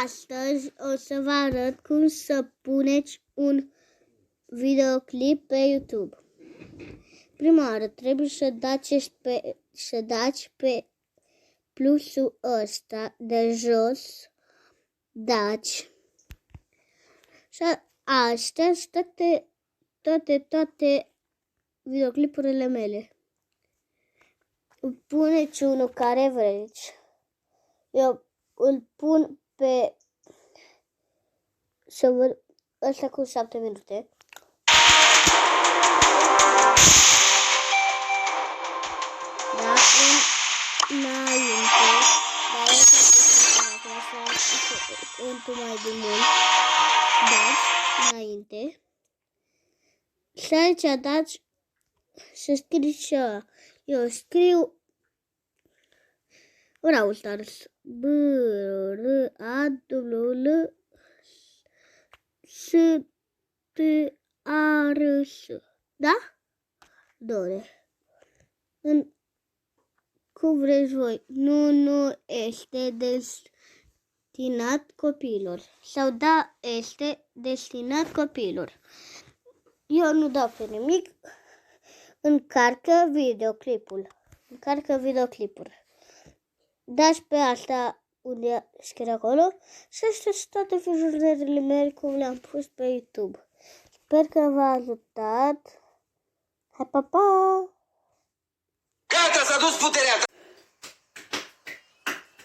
Astăzi o să vă arăt cum să puneți un videoclip pe YouTube. Prima oară trebuie să dați pe plusul ăsta de jos, dați. Și astea sunt toate videoclipurile mele. Puneți unul care vreți. Eu îl pun pe ăsta cu 7 minute. Da, înainte. Dar întul mai de mult. Dați înainte. Și aici dați să scrieți așa. Eu scriu Brawl Stars. B-R-A-W-L S-T-A-R-S. Da? Dore. Cum vreți voi. Nu este destinat copiilor. Sau da, este destinat copiilor. Eu nu dau pe nimic. Încarcă videoclipul. Dați pe asta unde scrie acolo și astea sunt toate vizurile mele cum le-am pus pe YouTube. Sper că v-a ajutat. Hai, pa, pa! Gata, s-a dus puterea ta!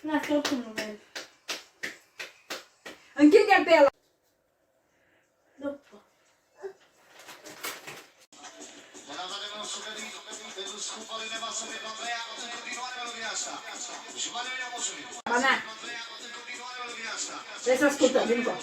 Lasă oricum nu merg. Închide-l pe ăla! După. Bana! Trebuie să ascultăm, din nou.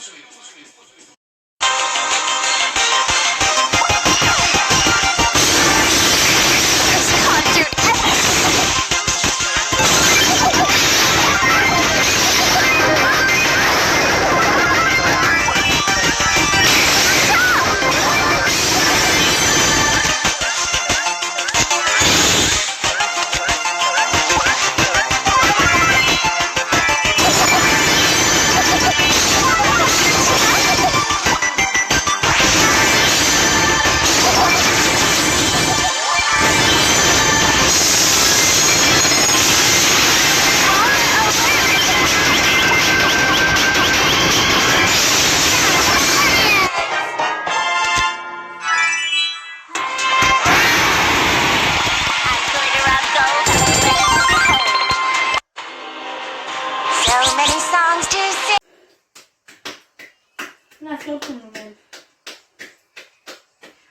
Lasă oricum nu merg.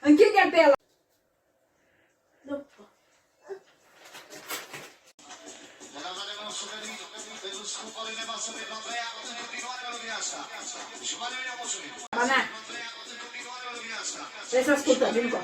Închide-l pe ăla! După. Bana! Trebuie să ascultăm, din nou.